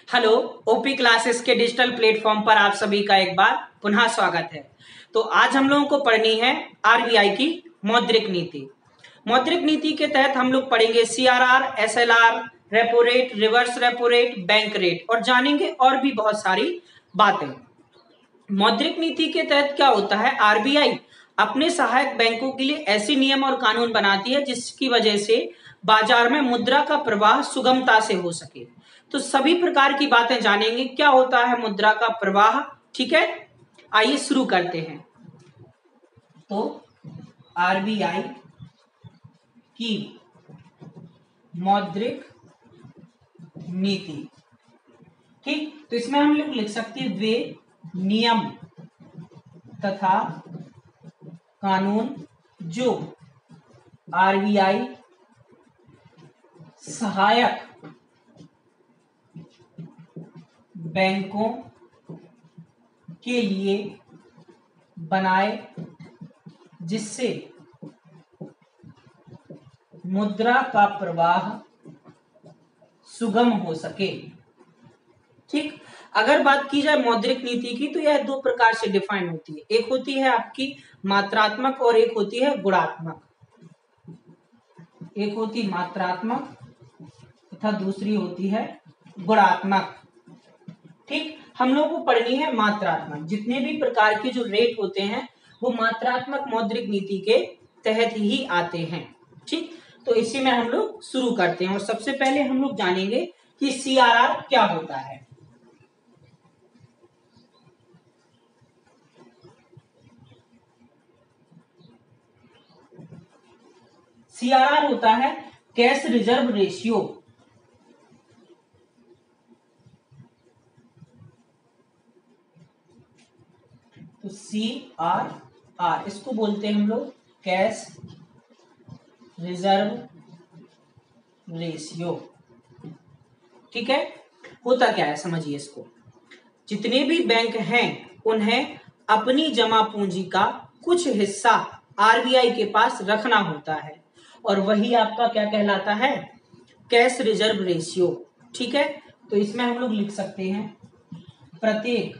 Hello, OP classes के digital platform पर आप सभी का एक बार पुनः स्वागत है। तो आज हम लोगों को पढ़नी है आरबीआई की मौद्रिक नीति। मौद्रिक नीति के तहत हम लोग पढ़ेंगे CRR, SLR, repo rate, reverse repo rate, bank rate और जानेंगे और भी बहुत सारी बातें। मौद्रिक नीति के तहत क्या होता है, आरबीआई अपने सहायक बैंकों के लिए ऐसे नियम और कानून बनाती है जिसकी वजह से बाजार में मुद्रा का प्रवाह सुगमता से हो सके। तो सभी प्रकार की बातें जानेंगे, क्या होता है मुद्रा का प्रवाह। ठीक है, आइए शुरू करते हैं। तो आरबीआई की मौद्रिक नीति, ठीक, तो इसमें हम लोग लिख सकते हैं वे नियम तथा कानून जो आरबीआई सहायक बैंकों के लिए बनाए जिससे मुद्रा का प्रवाह सुगम हो सके। ठीक, अगर बात की जाए मौद्रिक नीति की तो यह दो प्रकार से डिफाइन होती है। एक होती है आपकी मात्रात्मक और एक होती है गुणात्मक। एक होती मात्रात्मक तथा दूसरी होती है गुणात्मक। ठीक, हम लोगों को पढ़नी है मात्रात्मक। जितने भी प्रकार के जो रेट होते हैं वो मात्रात्मक मौद्रिक नीति के तहत ही आते हैं। ठीक, तो इसी में हम लोग शुरू करते हैं और सबसे पहले हम लोग जानेंगे कि सीआरआर क्या होता है। सीआरआर होता है कैश रिजर्व रेशियो। तो सीआरआर इसको बोलते हैं हम लोग कैश रिजर्व रेशियो। ठीक है, होता क्या है समझिए इसको। जितने भी बैंक हैं उन्हें अपनी जमा पूंजी का कुछ हिस्सा आरबीआई के पास रखना होता है और वही आपका क्या कहलाता है, कैश रिजर्व रेशियो। ठीक है, तो इसमें हम लोग लिख सकते हैं प्रत्येक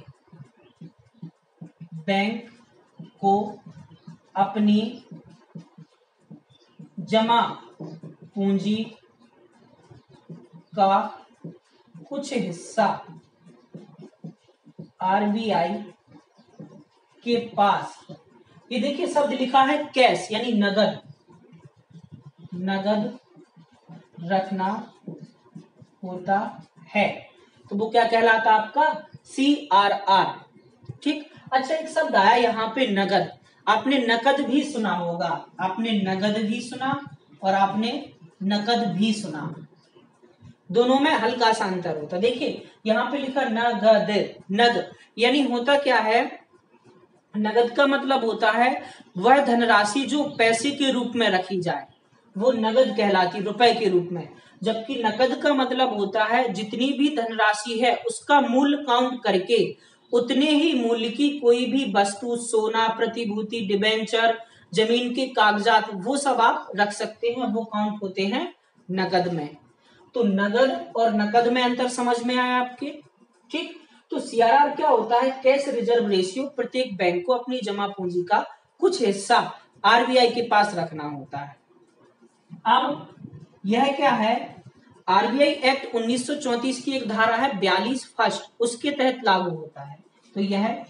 बैंक को अपनी जमा पूंजी का कुछ हिस्सा आरबीआई के पास, ये देखिए शब्द लिखा है कैश यानी नगद, नगद रखना होता है। तो वो क्या कहलाता आपका सीआरआर। ठीक, अच्छा एक शब्द आया यहाँ पे नगद। आपने नकद भी सुना होगा, आपने नगद भी सुना और आपने नकद भी सुना। दोनों में हल्का सा अंतर होता है। देखिए यहाँ पे लिखा नगद, नग यानी होता क्या है, नगद का मतलब होता है वह धनराशि जो पैसे के रूप में रखी जाए, वो नगद कहलाती, रुपए के रूप में। जबकि नकद का मतलब होता है जितनी भी धनराशि है उसका मूल्य काउंट करके उतने ही मूल्य की कोई भी वस्तु, सोना, प्रतिभूति, डिबेंचर, जमीन के कागजात, वो सब आप रख सकते हैं, वो काउंट होते हैं नगद में। तो नगद और नकद में अंतर समझ में आया आपके। ठीक, तो सीआरआर क्या होता है, कैश रिजर्व रेशियो। प्रत्येक बैंक को अपनी जमा पूंजी का कुछ हिस्सा आरबीआई के पास रखना होता है। अब यह क्या है, आरबीआई एक्ट 1934 की एक धारा है 42 फर्स्ट, उसके तहत लागू होता है। तो यह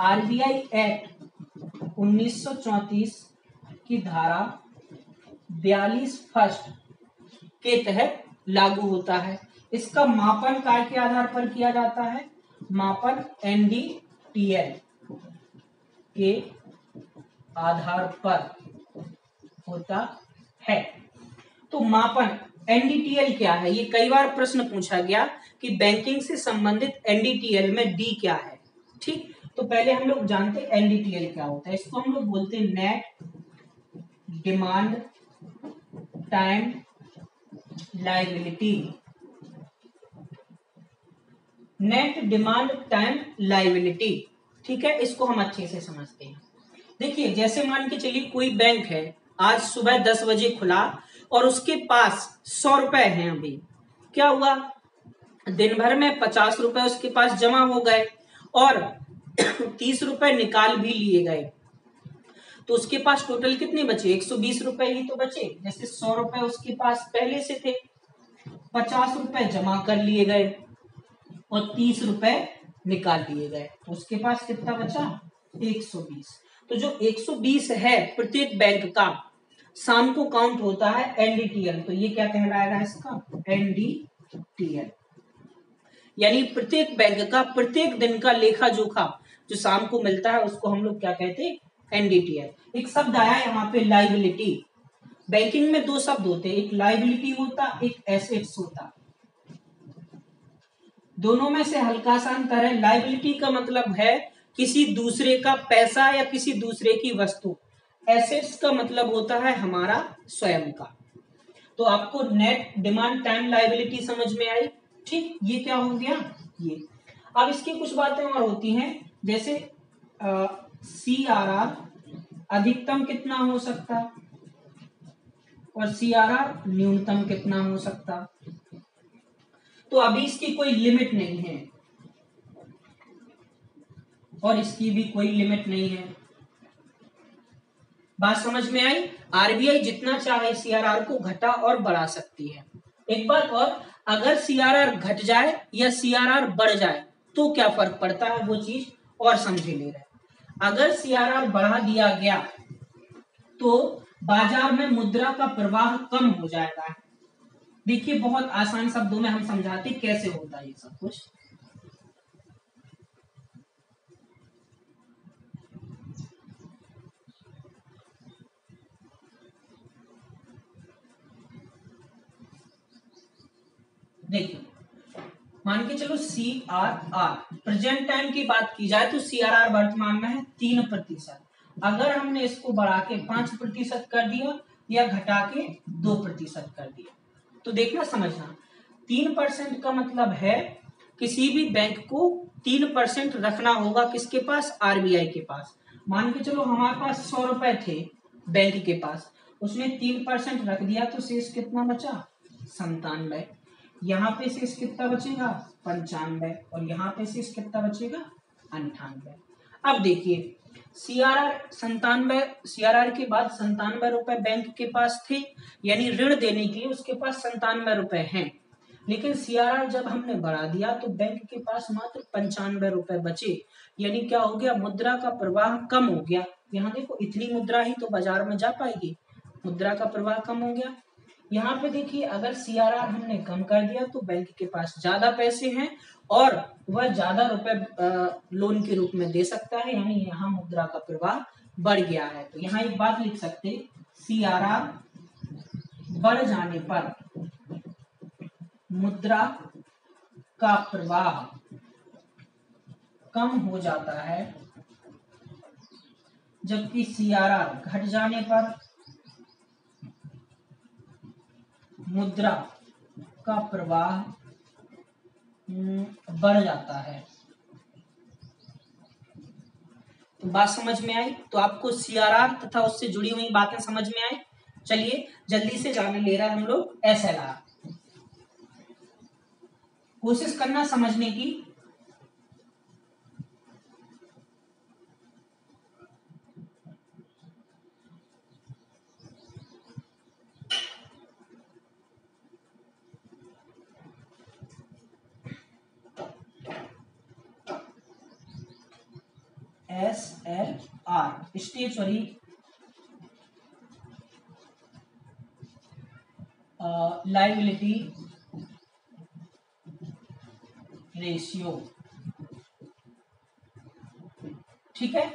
आरबीआई एक्ट 1934 की धारा 42 फर्स्ट के तहत लागू होता है। इसका मापन काय के आधार पर किया जाता है, मापन एनडीटीएल के आधार पर होता है। तो मापन एनडीटीएल क्या है, ये कई बार प्रश्न पूछा गया कि बैंकिंग से संबंधित एनडीटीएल में डी क्या है। ठीक, तो पहले हम लोग जानते हैं एनडीटीएल क्या होता है। इसको हम लोग बोलते हैं net demand time liability. Net demand time liability, ठीक है, इसको हम अच्छे से समझते हैं। देखिए जैसे मान के चलिए कोई बैंक है, आज सुबह 10 बजे खुला और उसके पास 100 रुपए हैं। अभी क्या हुआ, दिन भर में 50 रुपए उसके पास जमा हो गए और 30 रुपए निकाल भी लिए गए, तो उसके पास टोटल कितने बचे? 120 रुपए ही तो बचे। जैसे 100 रुपए उसके पास पहले से थे, 50 रुपए जमा कर लिए गए और 30 रुपए निकाल लिए गए, तो उसके पास कितना बचा? 120। तो जो 120 है प्रत्येक बैंक का शाम को काउंट होता है एनडीटीएल, तो ये क्या कहलाएगा इसका? एनडीटीएल। यानी प्रत्येक बैंक का प्रत्येक दिन का लेखा जोखा जो शाम को मिलता है उसको हम लोग क्या कहते हैं? एनडीटीएल। एक शब्द आया यहाँ पे लाइबिलिटी। बैंकिंग में दो शब्द होते हैं, एक लाइबिलिटी होता, एक एसेट्स होता। दोनों में से हल्का सा अंतर है। लाइबिलिटी का मतलब है किसी दूसरे का पैसा या किसी दूसरे की वस्तु। एसेट्स का मतलब होता है हमारा स्वयं का। तो आपको नेट डिमांड टाइम लाइबिलिटी समझ में आई? ठीक, ये क्या हो गया? ये। अब इसकी कुछ बातें और होती हैं, जैसे CRR अधिकतम कितना हो सकता और CRR न्यूनतम कितना हो सकता। तो अभी इसकी कोई लिमिट नहीं है और इसकी भी कोई लिमिट नहीं है। बात समझ में आई? आरबीआई जितना चाहे CRR को घटा और बढ़ा सकती है। एक बात और, अगर CRR घट जाए या CRR बढ़ जाए तो क्या फर्क पड़ता है, वो चीज और समझे ले रहे। अगर CRR बढ़ा दिया गया तो बाजार में मुद्रा का प्रवाह कम हो जाएगा। देखिए बहुत आसान शब्दों में हम समझाते कैसे होता है ये सब कुछ। देखिए मान के चलो CRR प्रेजेंट टाइम की बात की जाए तो CRR वर्तमान में है 3%। अगर हमने इसको बढ़ा के 5% कर दिया या घटा के 2% कर दिया, तो देखना समझना 3% का मतलब है किसी भी बैंक को 3% रखना होगा किसके पास? आरबीआई के पास। मान के चलो हमारे पास 100 रुपए थे बैंक के पास, उसने 3% रख दिया तो शेष कितना बचा? 97। यहाँ पे शेष कितना बचेगा? 95। और यहाँ पे शेष कितना बचेगा? 98। अब देखिए CRR 97, CRR के बाद 97 रुपए बैंक के पास थे, यानी ऋण देने के लिए उसके पास 97 रुपए हैं। लेकिन CRR जब हमने बढ़ा दिया तो बैंक के पास मात्र 95 रुपए बचे, यानी क्या हो गया? मुद्रा का प्रवाह कम हो गया। यहाँ देखो इतनी मुद्रा ही तो बाजार में जा पाएगी, मुद्रा का प्रवाह कम हो गया। यहाँ पे देखिए अगर CRR हमने कम कर दिया तो बैंक के पास ज्यादा पैसे हैं और वह ज्यादा रुपए लोन के रूप में दे सकता है, यानी यहाँ मुद्रा का प्रवाह बढ़ गया है। तो यहाँ एक बात लिख सकते, CRR बढ़ जाने पर मुद्रा का प्रवाह कम हो जाता है, जबकि CRR घट जाने पर मुद्रा का प्रवाह बढ़ जाता है। तो बात समझ में आई? तो आपको CRR तथा उससे जुड़ी हुई बातें समझ में आई। चलिए जल्दी से जाने ले रहा है हम लोग SLR। कोशिश करना समझने की। SLR stationary liability ratio. ठीक है,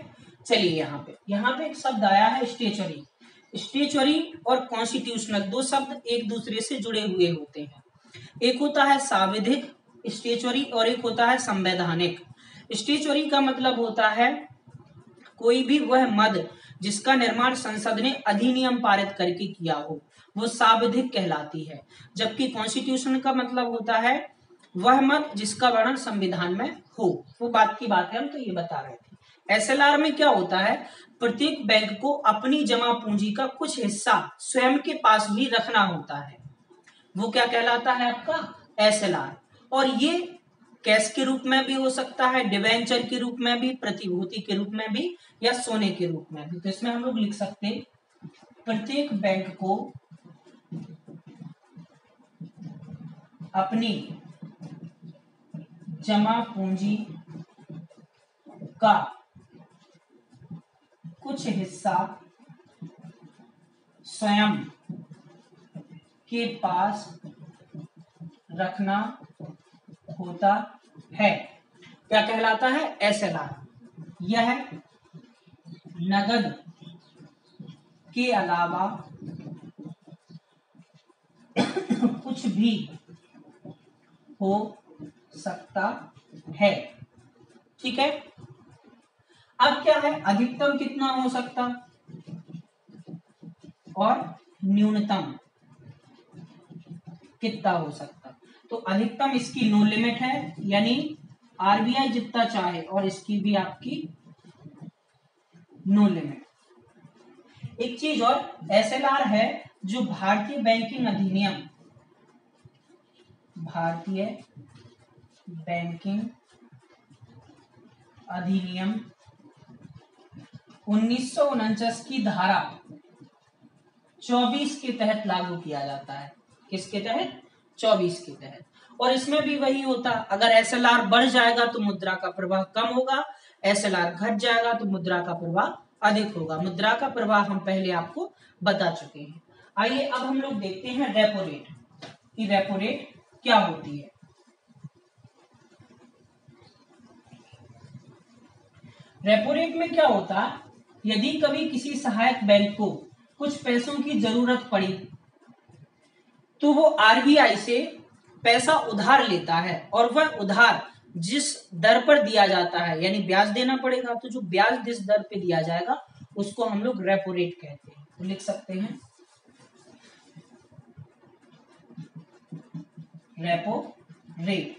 चलिए यहाँ पे एक शब्द आया है स्टेचुरी। स्टेचुरी और कॉन्स्टिट्यूशनल दो शब्द एक दूसरे से जुड़े हुए होते हैं। एक होता है सांविधिक स्टेचुरी और एक होता है संवैधानिक। स्टेचुरी का मतलब होता है कोई भी वह मद जिसका निर्माण संसद ने अधिनियम पारित करके किया हो, वो सांविधिक कहलाती है। जबकि कॉन्स्टिट्यूशन का मतलब होता है वह मद जिसका वर्णन संविधान में हो। वो बात की बात है, हम तो ये बता रहे थे। SLR में क्या होता है, प्रत्येक बैंक को अपनी जमा पूंजी का कुछ हिस्सा स्वयं के पास भी रखना होता है। वो क्या कहलाता है आपका? SLR। और ये कैश के रूप में भी हो सकता है, डिवेंचर के रूप में भी, प्रतिभूति के रूप में भी, या सोने के रूप में भी। तो इसमें हम लोग लिख सकते हैं प्रत्येक बैंक को अपनी जमा पूंजी का कुछ हिस्सा स्वयं के पास रखना होता है। क्या कहलाता है? एसएलआर। यह नगद के अलावा कुछ भी हो सकता है। ठीक है। अब क्या है, अधिकतम कितना हो सकता और न्यूनतम कितना हो सकता। तो अधिकतम इसकी नो लिमिट है, यानी आरबीआई जितना चाहे, और इसकी भी आपकी नो लिमिट। एक चीज और, एसएलआर है जो भारतीय बैंकिंग अधिनियम 1949 की धारा 24 के तहत लागू किया जाता है। किसके तहत? 24 के तहत। और इसमें भी वही होता, अगर एसएलआर बढ़ जाएगा तो मुद्रा का प्रवाह कम होगा, एसएलआर घट जाएगा तो मुद्रा का प्रवाह अधिक होगा। मुद्रा का प्रवाह हम पहले आपको बता चुके हैं। आइए अब हम लोग देखते हैं रेपो रेट कि रेपो रेट क्या होती है। रेपो रेट में क्या होता, यदि कभी किसी सहायक बैंक को कुछ पैसों की जरूरत पड़ी तो वो आरबीआई से पैसा उधार लेता है, और वह उधार जिस दर पर दिया जाता है, यानी ब्याज देना पड़ेगा, तो जो ब्याज जिस दर पे दिया जाएगा उसको हम लोग रेपो रेट कहते हैं। तो लिख सकते हैं रेपो रेट।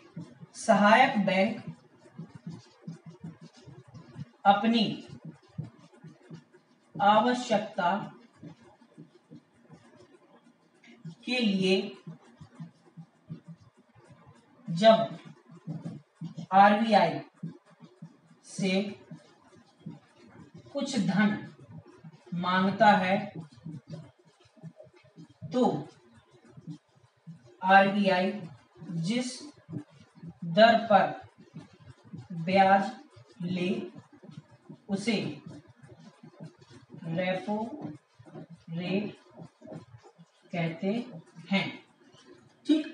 सहायक बैंक अपनी आवश्यकता के लिए जब आरबीआई से कुछ धन मांगता है तो आरबीआई जिस दर पर ब्याज ले उसे रेपो रेट कहते हैं। ठीक।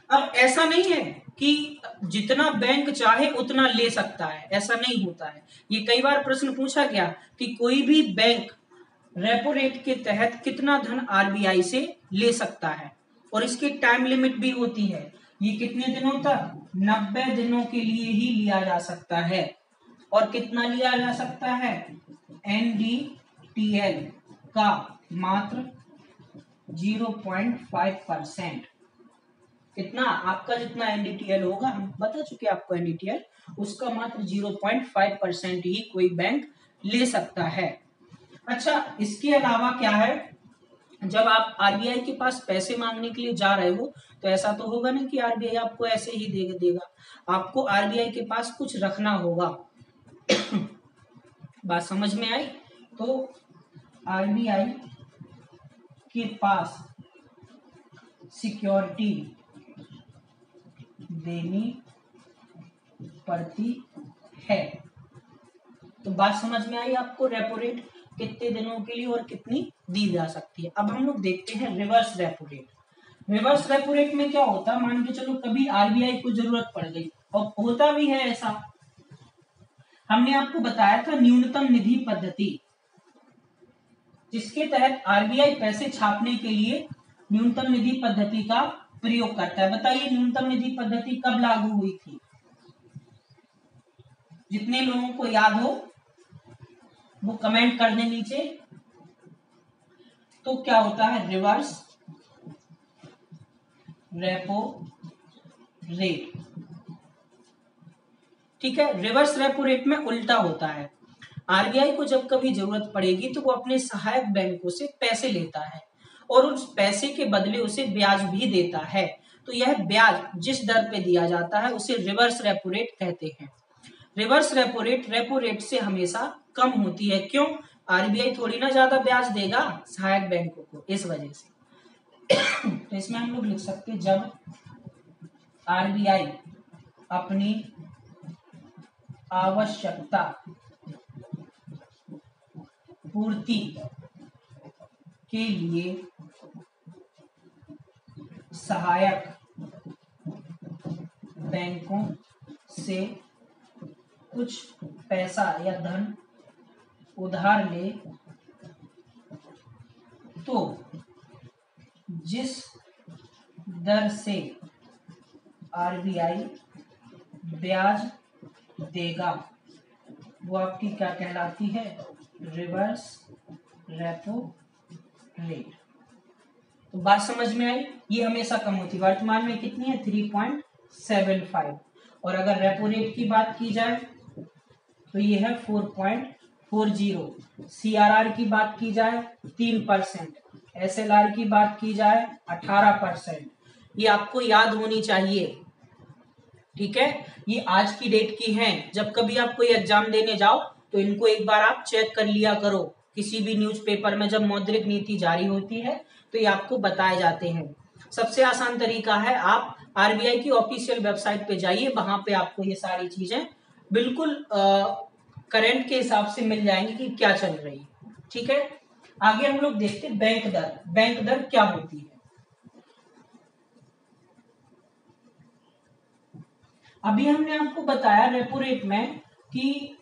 अब ऐसा नहीं है कि जितना बैंक चाहे उतना ले सकता है, ऐसा नहीं होता है। ये कई बार प्रश्न पूछा गया कि कोई भी बैंक रेपो रेट के तहत कितना धन आरबीआई से ले सकता है, और इसकी टाइम लिमिट भी होती है। ये कितने दिनों तक? 90 दिनों के लिए ही लिया जा सकता है। और कितना लिया जा सकता है? एनडीटीएल का मात्र 0.5%। कितना? आपका जितना एनडीटीएल होगा, हम बता चुके आपको एनडीटीएल, उसका मात्र 0.5% ही कोई बैंक ले सकता है। अच्छा, इसके अलावा क्या है, जब आप आरबीआई के पास पैसे मांगने के लिए जा रहे हो तो ऐसा तो होगा नहीं कि आरबीआई आपको ऐसे ही देगा। आपको आरबीआई के पास कुछ रखना होगा। बात समझ में आई? तो आरबीआई के पास सिक्योरिटी देनी पड़ती है। तो बात समझ में आई आपको? रेपो रेट कितने दिनों के लिए और कितनी दी जा सकती है। अब हम लोग देखते हैं reverse repo rate. Reverse repo rate में क्या होता, मान के चलो कभी आरबीआई को जरूरत पड़ गई, और होता भी है ऐसा। हमने आपको बताया था न्यूनतम निधि पद्धति, जिसके तहत आरबीआई पैसे छापने के लिए न्यूनतम निधि पद्धति का प्रयोग करता है। बताइए न्यूनतम निधि पद्धति कब लागू हुई थी? जितने लोगों को याद हो वो कमेंट कर दें नीचे। तो क्या होता है? Reverse repo rate. ठीक है। रिवर्स रेपो रेट में उल्टा होता है। आरबीआई को जब कभी जरूरत पड़ेगी तो वो अपने सहायक बैंकों से पैसे लेता है, और उस पैसे के बदले उसे ब्याज भी देता है। तो यह ब्याज जिस दर पे दिया जाता है उसे रिवर्स रेपो रेट कहते हैं। रिवर्स रेपो रेट से हमेशा कम होती है। क्यों? आरबीआई थोड़ी ना ज्यादा ब्याज देगा सहायक बैंकों को, इस वजह से। तो इसमें हम लोग लिख सकते हैं जब आरबीआई अपनी आवश्यकता पूर्ति के लिए सहायक बैंकों से कुछ पैसा या धन उधार ले, तो जिस दर से आरबीआई ब्याज देगा वो आपकी क्या कहलाती है? Reverse repo rate. तो बात समझ में आई? ये हमेशा कम होती है। वर्तमान में कितनी है? 3.75। और अगर रेपो रेट की बात की जाए तो ये है 4.40। सीआरआर की बात की जाए 3%, एसएलआर की बात की जाए 18%। ये आपको याद होनी चाहिए, ठीक है? ये आज की डेट की हैं। जब कभी आप कोई एग्जाम देने जाओ तो इनको एक बार आप चेक कर लिया करो। किसी भी न्यूज़पेपर में जब मौद्रिक नीति जारी होती है तो ये आपको बताए जाते हैं। सबसे आसान तरीका है, आप आरबीआई की ऑफिशियल वेबसाइट पे जाइए, वहां पे आपको ये सारी चीजें बिल्कुल करंट के हिसाब से मिल जाएंगी कि क्या चल रही है, ठीक है? आगे हम लोग देखते हैं बैंक दर। बैंक दर क्या होती है? अभी हमने आपको बताया रेपो रेट में कि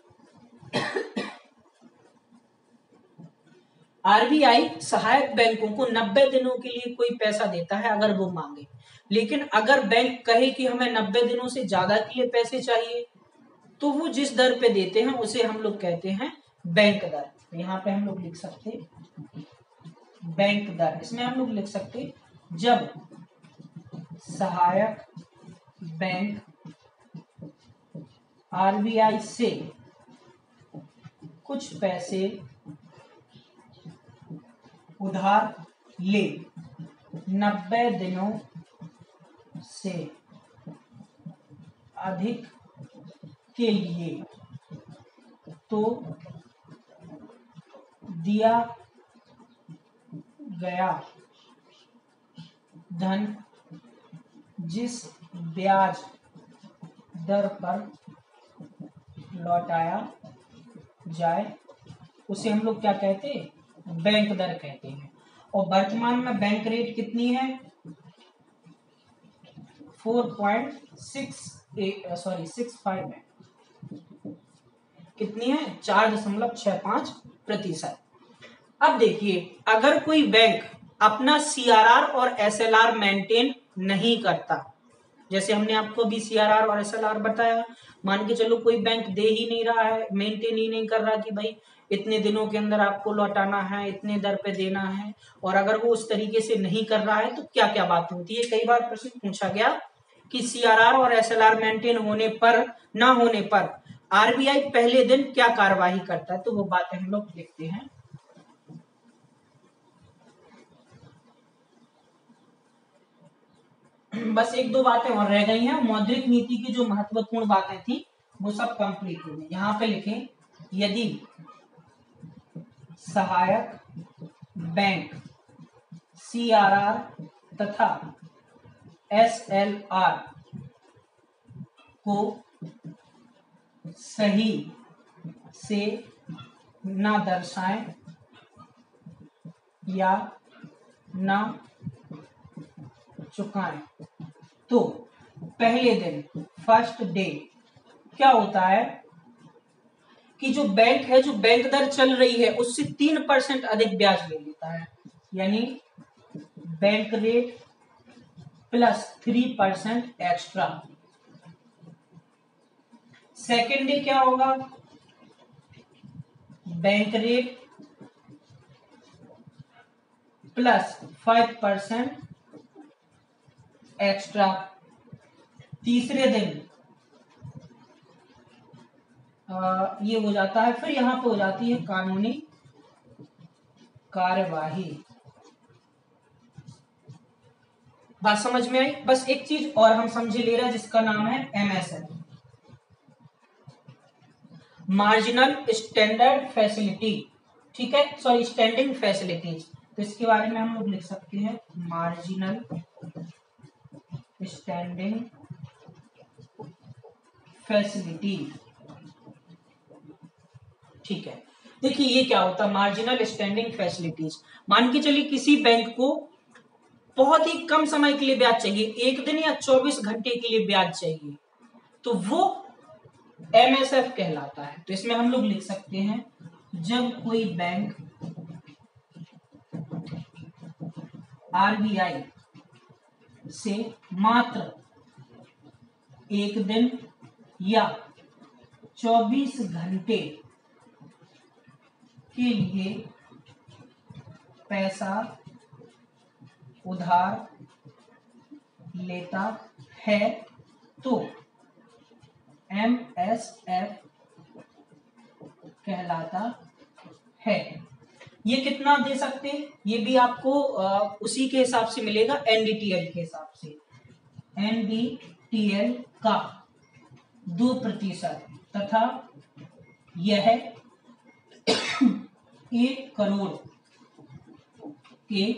आरबीआई सहायक बैंकों को 90 दिनों के लिए कोई पैसा देता है अगर वो मांगे। लेकिन अगर बैंक कहे कि हमें 90 दिनों से ज्यादा के लिए पैसे चाहिए तो वो जिस दर पे देते हैं उसे हम लोग कहते हैं बैंक दर। तो यहाँ पे हम लोग लिख सकते बैंक दर। इसमें हम लोग लिख सकते जब सहायक बैंक आरबीआई से कुछ पैसे उधार ले 90 दिनों से अधिक के लिए, तो दिया गया धन जिस ब्याज दर पर लौटाया जाए उसे हम लोग क्या कहते हैं? बैंक दर कहते हैं। और वर्तमान में बैंक रेट कितनी है? 4.65 है। कितनी है? 4.65%। अब देखिए, अगर कोई बैंक अपना सीआरआर और एसएलआर मेंटेन नहीं करता, जैसे हमने आपको भी सीआरआर और एसएलआर बताया, मान के चलो कोई बैंक दे ही नहीं रहा है, मेंटेन ही नहीं कर रहा कि भाई इतने दिनों के अंदर आपको लौटाना है, इतने दर पे देना है, और अगर वो उस तरीके से नहीं कर रहा है तो क्या क्या बात होती है? कई बार प्रश्न पूछा गया कि सीआरआर और एसएलआर मेंटेन होने पर, ना होने पर आरबीआई पहले दिन क्या कार्यवाही करता है, तो वो बातें हम लोग देखते हैं। बस एक दो बातें और रह गई हैं। मौद्रिक नीति की जो महत्वपूर्ण बातें थी वो सब कंप्लीट हो गई। यहाँ पे लिखें, यदि सहायक बैंक सीआरआर तथा एसएलआर को सही से ना दर्शाएं या ना चुकाएं तो पहले दिन, फर्स्ट डे, क्या होता है कि जो बैंक है, जो बैंक दर चल रही है उससे 3% अधिक ब्याज ले लेता है, यानी bank rate plus 3% extra. Second day क्या होगा? Bank rate plus 5% extra. तीसरे दिन ये हो जाता है, फिर यहां पे हो जाती है कानूनी कार्यवाही। बात समझ में आई। बस एक चीज और हम समझे ले रहे हैं जिसका नाम है MSF, मार्जिनल स्टैंडर्ड फैसिलिटी, ठीक है, सॉरी स्टैंडिंग फैसिलिटीज। तो इसके बारे में हम लोग लिख सकते हैं मार्जिनल स्टैंडिंग फैसिलिटी, ठीक है। देखिए ये क्या होता है मार्जिनल स्टैंडिंग फैसिलिटीज। मान के चलिए किसी बैंक को बहुत ही कम समय के लिए ब्याज चाहिए, एक दिन या 24 घंटे के लिए ब्याज चाहिए, तो वो MSF कहलाता है। तो इसमें हम लोग लिख सकते हैं जब कोई बैंक RBI से मात्र एक दिन या 24 घंटे के लिए पैसा उधार लेता है तो MSF कहलाता है। ये कितना दे सकते हैं, ये भी आपको उसी के हिसाब से मिलेगा, NDTL के हिसाब से। NDTL का 2% तथा यह 1 करोड़ के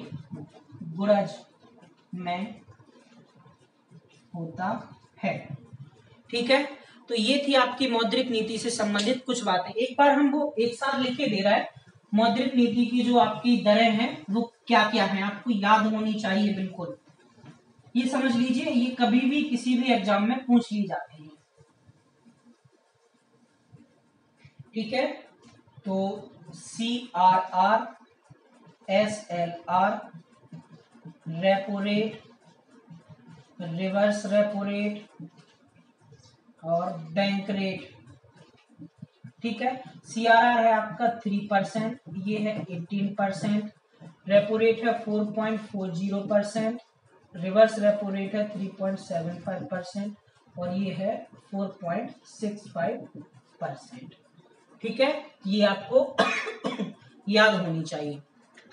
गुणज में होता है, ठीक है। तो ये थी आपकी मौद्रिक नीति से संबंधित कुछ बातें। एक बार हम वो एक साथ लिखे दे रहा है, मौद्रिक नीति की जो आपकी दरें हैं वो क्या क्या हैं, आपको याद होनी चाहिए बिल्कुल। ये समझ लीजिए, ये कभी भी किसी भी एग्जाम में पूछ ली जाती है, ठीक है। तो CRR, SLR, repo rate, reverse repo rate और बैंक रेट, ठीक है। CRR है आपका 3%, ये है 18%, रेपो रेट है 4.40%, रिवर्स रेपो रेट है 3.75% और ये है 4.65%, ठीक है। ये आपको याद होनी चाहिए।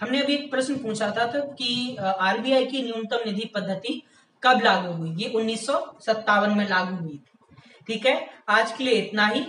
हमने अभी एक प्रश्न पूछा था तो कि RBI की न्यूनतम निधि पद्धति कब लागू हुई, ये 1957 में लागू हुई थी, ठीक है। आज के लिए इतना ही।